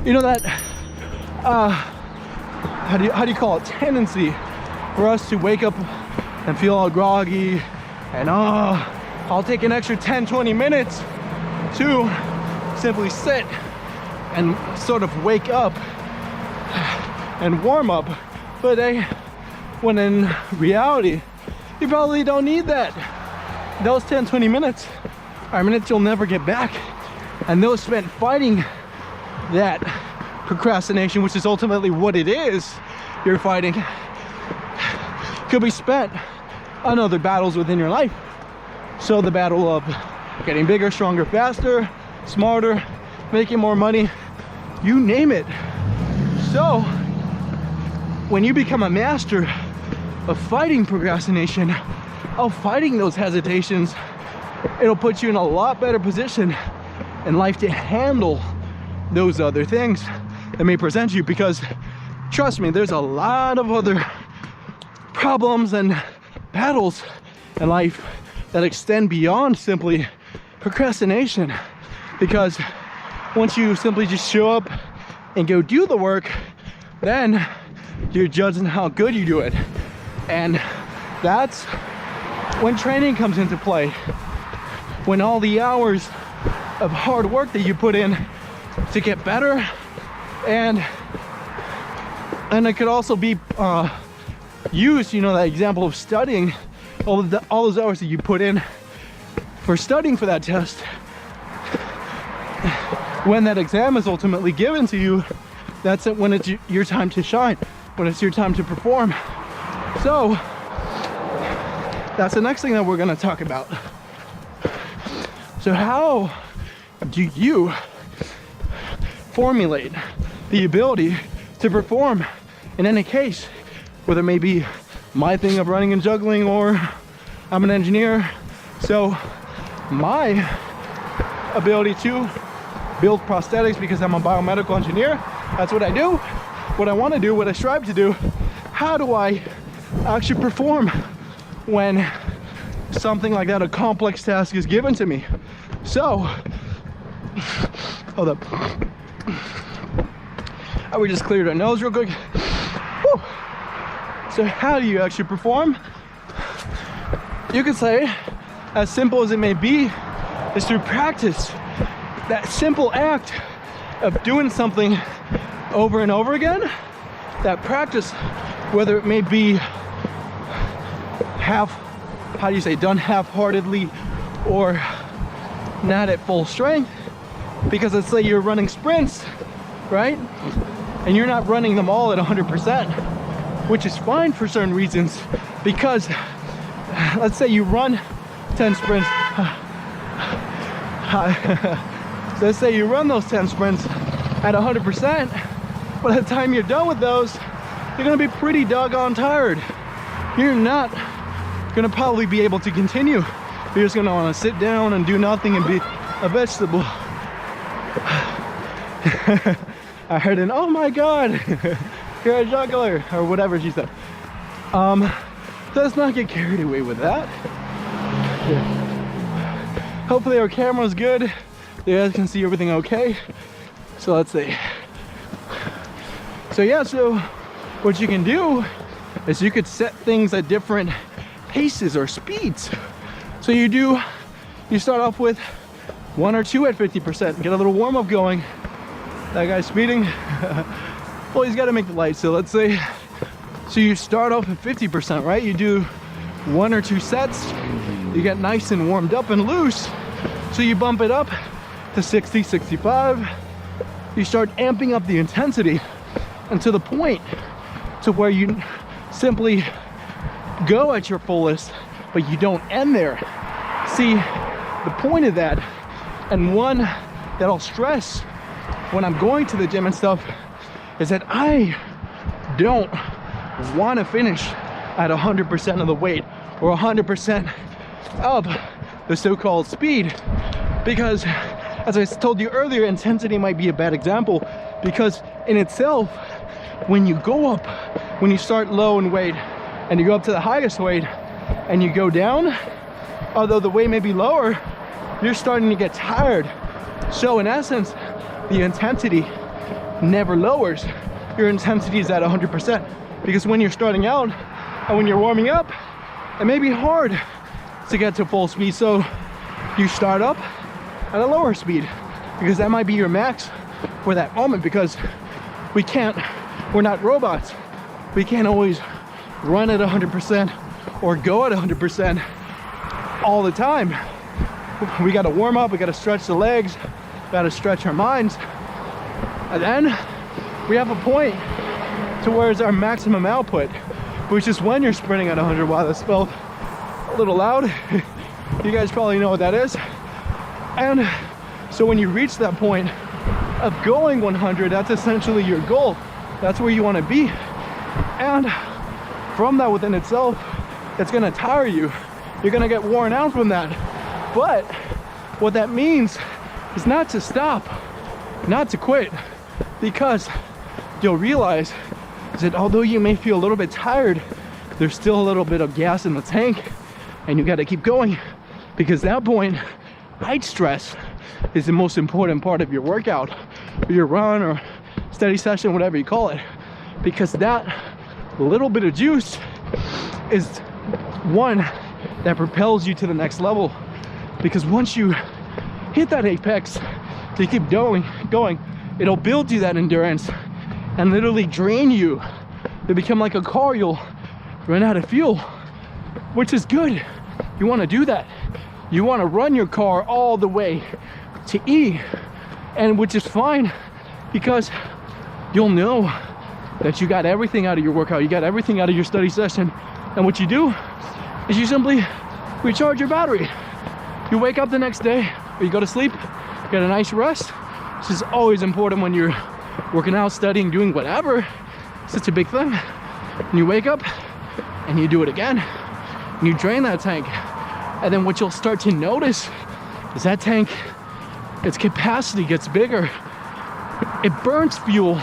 you know, that how do you call it, tendency for us to wake up and feel all groggy and I'll take an extra 10-20 minutes to simply sit and sort of wake up and warm up for the day, when in reality you probably don't need that. Those 10-20 minutes are minutes you'll never get back, and those spent fighting that procrastination, which is ultimately what it is you're fighting, could be spent on other battles within your life. So the battle of getting bigger, stronger, faster, smarter, making more money, you name it. So when you become a master of fighting procrastination, of fighting those hesitations, it'll put you in a lot better position in life to handle those other things that may present you. Because trust me, there's a lot of other problems and battles in life that extend beyond simply procrastination. Because once you simply just show up and go do the work, then you're judged on how good you do it. And that's when training comes into play, when all the hours of hard work that you put in to get better, and it could also be used, you know, that example of studying, all those hours that you put in for studying for that test, when that exam is ultimately given to you, that's it, when it's your time to shine, when it's your time to perform. So that's the next thing that we're going to talk about. So how do you formulate the ability to perform in any case, whether it may be my thing of running and juggling, or I'm an engineer? So my ability to build prosthetics, because I'm a biomedical engineer, that's what I do, what I want to do, what I strive to do. How do I actually perform when something like that, a complex task, is given to me? So hold up, I would just clear our nose real quick. Whew. So how do you actually perform? You could say, as simple as it may be, is through practice. That simple act of doing something over and over again, that practice, whether it may be done half-heartedly or not at full strength. Because let's say you're running sprints, right? And you're not running them all at 100%, which is fine for certain reasons. Because let's say you run 10 sprints. So let's say you run those 10 sprints at 100%. By the time you're done with those, you're gonna be pretty doggone tired. You're not gonna probably be able to continue. You're just gonna wanna sit down and do nothing and be a vegetable. I heard an, oh my God, you're a juggler, or whatever she said. Let's not get carried away with that. Hopefully our camera's good. You guys can see everything okay. So let's see. So yeah, so what you can do is you could set things at different paces or speeds. So you start off with 1 or 2 at 50%, get a little warm up going. That guy's speeding. Well, he's got to make the light. So let's say, so you start off at 50%, right? You do 1 or 2 sets, you get nice and warmed up and loose. So you bump it up to 60, 65. You start amping up the intensity, and to the point to where you simply go at your fullest, but you don't end there. See, the point of that, and one that I'll stress when I'm going to the gym and stuff, is that I don't want to finish at 100% of the weight or 100% of the so-called speed, because as I told you earlier, intensity might be a bad example, because in itself, when you go up, when you start low in weight and you go up to the highest weight and you go down, although the weight may be lower, you're starting to get tired. So in essence, the intensity never lowers. Your intensity is at 100%. Because when you're starting out and when you're warming up, it may be hard to get to full speed. So you start up at a lower speed because that might be your max for that moment, because we're not robots. We can't always run at 100% or go at 100% all the time. We got to warm up, we got to stretch the legs, got to stretch our minds. And then we have a point towards our maximum output, which is when you're sprinting at 100. Wow, that spelled a little loud. You guys probably know what that is. And so when you reach that point of going 100, that's essentially your goal. That's where you want to be. And from that within itself, it's going to tire you. You're going to get worn out from that. But what that means is not to stop, not to quit, because you'll realize that although you may feel a little bit tired, there's still a little bit of gas in the tank, and you got to keep going, because at that point, height stress is the most important part of your workout, or your run or steady session, whatever you call it, because that little bit of juice is one that propels you to the next level. Because once you hit that apex, you keep going, it'll build you that endurance and literally drain you. You become like a car, you'll run out of fuel, which is good. You want to do that. You want to run your car all the way to E, and which is fine, because you'll know that you got everything out of your workout, you got everything out of your study session. And what you do is you simply recharge your battery. You wake up the next day, or you go to sleep, get a nice rest. This is always important when you're working out, studying, doing whatever. It's such a big thing. And you wake up and you do it again, and you drain that tank. And then what you'll start to notice is that tank, its capacity gets bigger. It burns fuel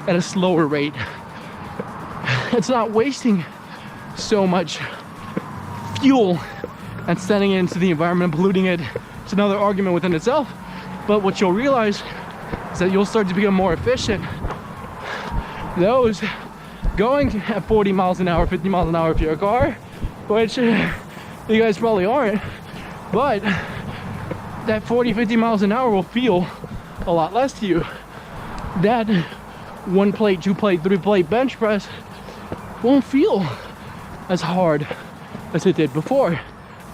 at a slower rate. It's not wasting so much fuel and sending it into the environment, polluting it. It's another argument within itself. But what you'll realize is that you'll start to become more efficient. Those going at 40 miles an hour, 50 miles an hour if you're a car, which you guys probably aren't, but that 40, 50 miles an hour will feel a lot less to you. That 1 plate, 2 plate, 3 plate bench press won't feel as hard as it did before,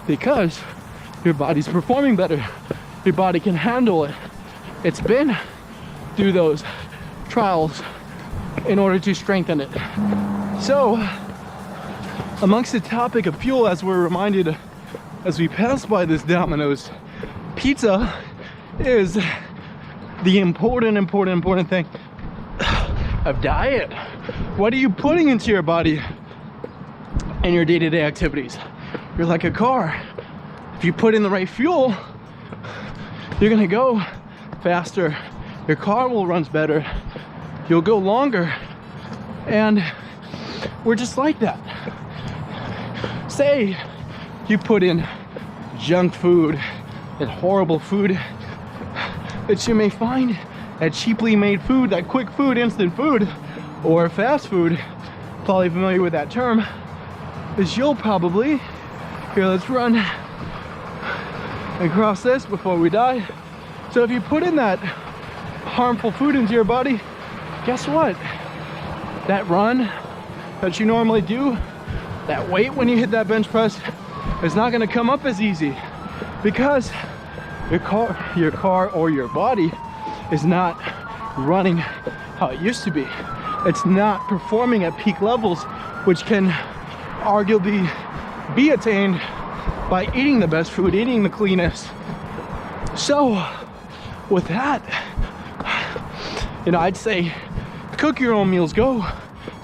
because your body's performing better. Your body can handle it. It's been through those trials in order to strengthen it. So, amongst the topic of fuel, as we're reminded as we pass by this Domino's, pizza is the important thing of diet. What are you putting into your body in your day-to-day activities? You're like a car. If you put in the right fuel, you're gonna go faster. Your car will run better. You'll go longer. And we're just like that. Say you put in junk food and horrible food that you may find at cheaply made food, that quick food, instant food, or fast food, probably familiar with that term, is you'll probably, here, let's run across this before we die. So if you put in that harmful food into your body, guess what? That run that you normally do, that weight when you hit that bench press, is not gonna come up as easy, because your car or your body is not running how it used to be. It's not performing at peak levels, which can arguably be attained by eating the best food, eating the cleanest. So with that, I'd say cook your own meals. Go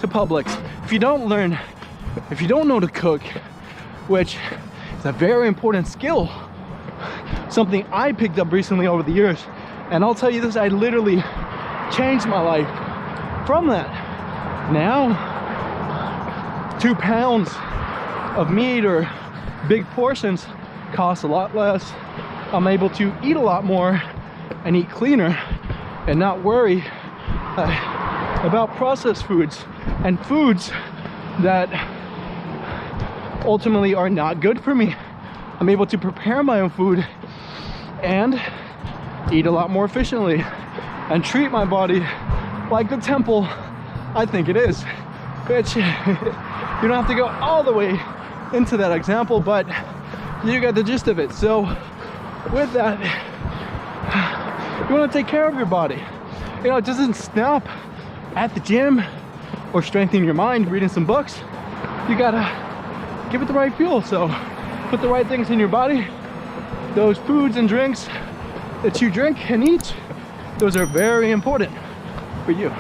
to Publix. If you don't know to cook, which is a very important skill, something I picked up recently over the years, and I'll tell you this, I literally changed my life from that. Now 2 pounds of meat or big portions cost a lot less. I'm able to eat a lot more and eat cleaner and not worry about processed foods and foods that ultimately are not good for me. I'm able to prepare my own food and eat a lot more efficiently and treat my body like the temple I think it is. Which you don't have to go all the way into that example, but you got the gist of it. So with that, you want to take care of your body. You know, it doesn't stop at the gym or strengthening your mind reading some books. You gotta give it the right fuel. So put the right things in your body. Those foods and drinks that you drink and eat, those are very important for you.